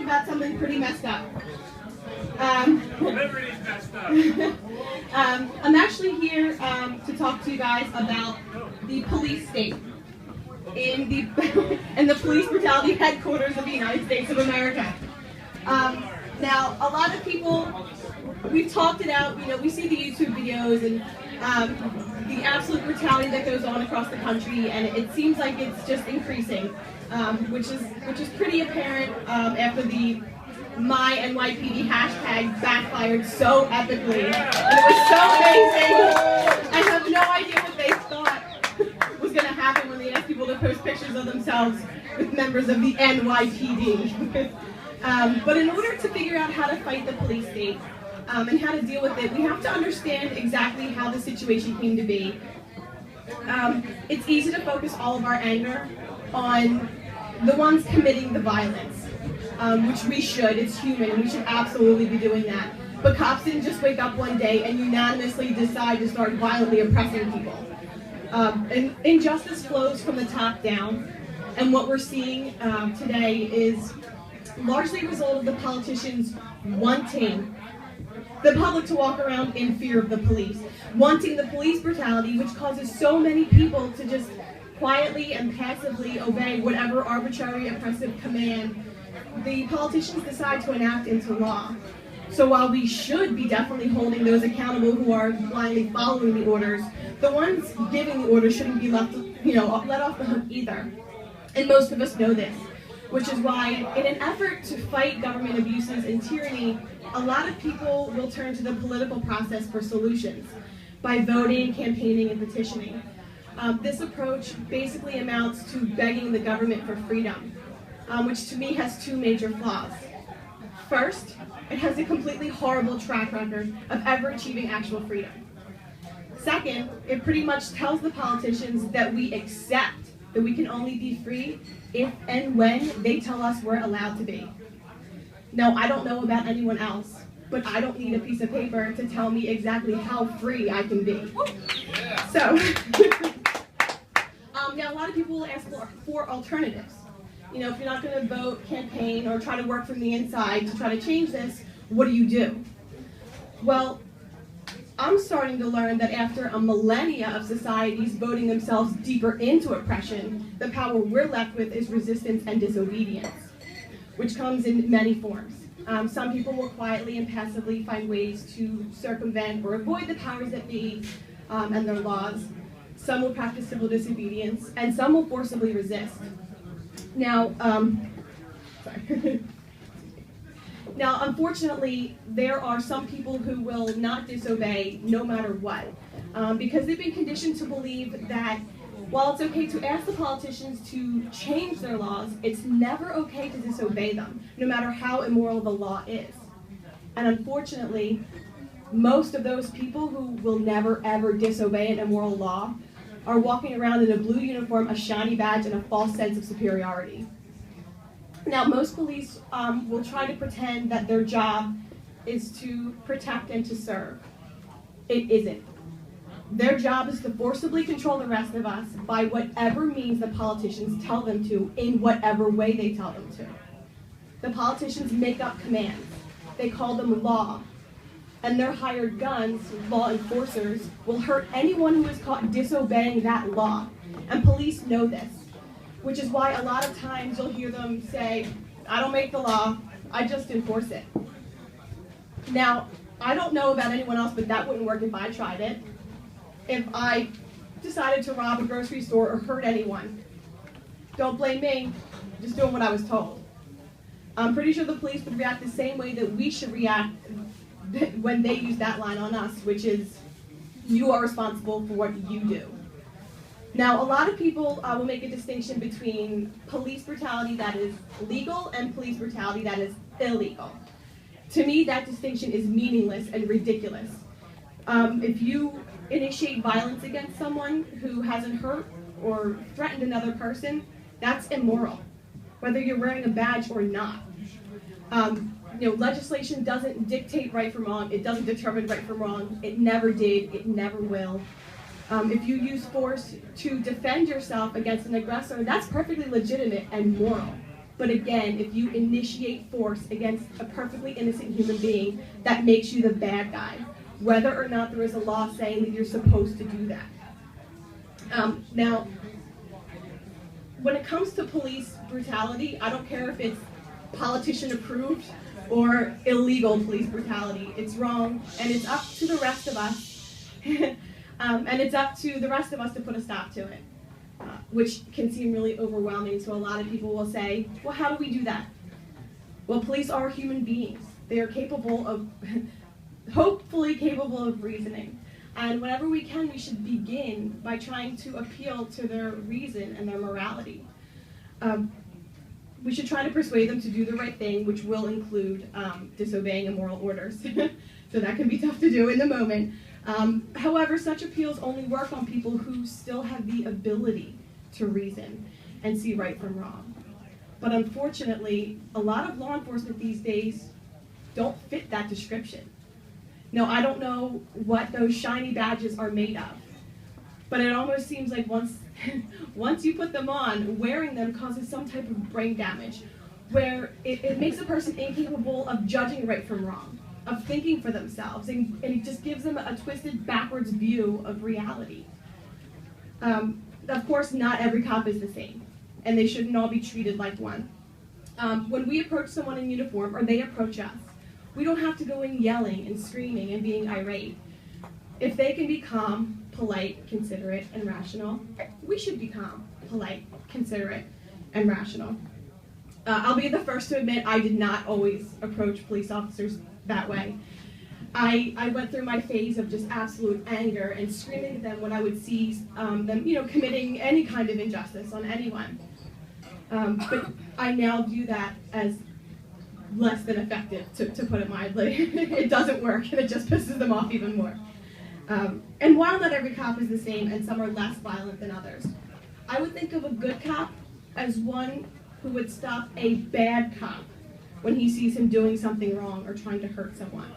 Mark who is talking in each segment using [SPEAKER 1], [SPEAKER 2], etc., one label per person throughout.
[SPEAKER 1] about something pretty messed up.
[SPEAKER 2] Liberty's messed up.
[SPEAKER 1] I'm actually here to talk to you guys about the police state in the police brutality headquarters of the United States of America. Now, a lot of people, we've talked it out, you know, we see the YouTube videos and the absolute brutality that goes on across the country, and it seems like it's just increasing, which is pretty apparent after the My NYPD hashtag backfired so epically. And it was so amazing. I have no idea what they thought was going to happen when they asked people to post pictures of themselves with members of the NYPD. But in order to figure out how to fight the police state and how to deal with it, we have to understand exactly how the situation came to be. It's easy to focus all of our anger on the ones committing the violence, which we should. It's human, and we should absolutely be doing that. But cops didn't just wake up one day and unanimously decide to start violently oppressing people. And injustice flows from the top down, and what we're seeing today is largely a result of the politicians wanting the public to walk around in fear of the police, wanting the police brutality, which causes so many people to just quietly and passively obey whatever arbitrary oppressive command the politicians decide to enact into law. So while we should be definitely holding those accountable who are blindly following the orders, the ones giving the orders shouldn't be let off the hook either. And most of us know this, which is why in an effort to fight government abuses and tyranny, a lot of people will turn to the political process for solutions by voting, campaigning, and petitioning. This approach basically amounts to begging the government for freedom, which to me has two major flaws. First, it has a completely horrible track record of ever achieving actual freedom. Second, it pretty much tells the politicians that we accept that we can only be free if and when they tell us we're allowed to be. Now, I don't know about anyone else, but I don't need a piece of paper to tell me exactly how free I can be. So, now a lot of people will ask for alternatives. You know, if you're not going to vote, campaign, or try to work from the inside to try to change this, what do you do? Well, I'm starting to learn that after a millennia of societies voting themselves deeper into oppression, the power we're left with is resistance and disobedience, which comes in many forms. Some people will quietly and passively find ways to circumvent or avoid the powers that be and their laws. Some will practice civil disobedience, and some will forcibly resist. Now, Now, unfortunately, there are some people who will not disobey no matter what, because they've been conditioned to believe that while it's okay to ask the politicians to change their laws, it's never okay to disobey them, no matter how immoral the law is. And unfortunately, most of those people who will never ever disobey an immoral law are walking around in a blue uniform, a shiny badge, and a false sense of superiority. Now, most police will try to pretend that their job is to protect and to serve. It isn't. Their job is to forcibly control the rest of us by whatever means the politicians tell them to, in whatever way they tell them to. The politicians make up commands. They call them law. And their hired guns, law enforcers, will hurt anyone who is caught disobeying that law. And police know this, which is why a lot of times you'll hear them say, I don't make the law, I just enforce it. Now, I don't know about anyone else, but that wouldn't work if I tried it. If I decided to rob a grocery store or hurt anyone, don't blame me, just doing what I was told. I'm pretty sure the police would react the same way that we should react when they use that line on us, which is, you are responsible for what you do. Now, a lot of people will make a distinction between police brutality that is legal and police brutality that is illegal. To me, that distinction is meaningless and ridiculous. If you initiate violence against someone who hasn't hurt or threatened another person, that's immoral, whether you're wearing a badge or not. Legislation doesn't dictate right from wrong. It doesn't determine right from wrong. It never did. It never will. If you use force to defend yourself against an aggressor, that's perfectly legitimate and moral. But again, if you initiate force against a perfectly innocent human being, that makes you the bad guy, whether or not there is a law saying that you're supposed to do that. Now, when it comes to police brutality, I don't care if it's politician approved or illegal police brutality. It's wrong, and it's up to the rest of us. And it's up to the rest of us to put a stop to it, which can seem really overwhelming. So a lot of people will say, well, how do we do that? Well, police are human beings. They are capable of, hopefully capable of reasoning. And whenever we can, we should begin by trying to appeal to their reason and their morality. We should try to persuade them to do the right thing, which will include disobeying immoral orders. So that can be tough to do in the moment. However, such appeals only work on people who still have the ability to reason and see right from wrong. But unfortunately, a lot of law enforcement these days don't fit that description. Now, I don't know what those shiny badges are made of, but it almost seems like once you put them on, wearing them causes some type of brain damage, where it makes a person incapable of judging right from wrong, of thinking for themselves, and it just gives them a twisted, backwards view of reality. Of course, not every cop is the same, and they shouldn't all be treated like one. When we approach someone in uniform, or they approach us, we don't have to go in yelling and screaming and being irate. If they can be calm, polite, considerate, and rational, we should be calm, polite, considerate, and rational. I'll be the first to admit I did not always approach police officers that way. I went through my phase of just absolute anger and screaming at them when I would see them, committing any kind of injustice on anyone. But I now view that as less than effective, to put it mildly. It doesn't work, and it just pisses them off even more. And while not every cop is the same, and some are less violent than others, I would think of a good cop as one who would stop a bad cop when he sees him doing something wrong or trying to hurt someone,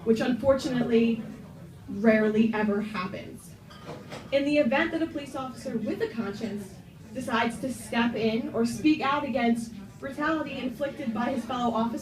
[SPEAKER 1] which unfortunately rarely ever happens. In the event that a police officer with a conscience decides to step in or speak out against brutality inflicted by his fellow officer,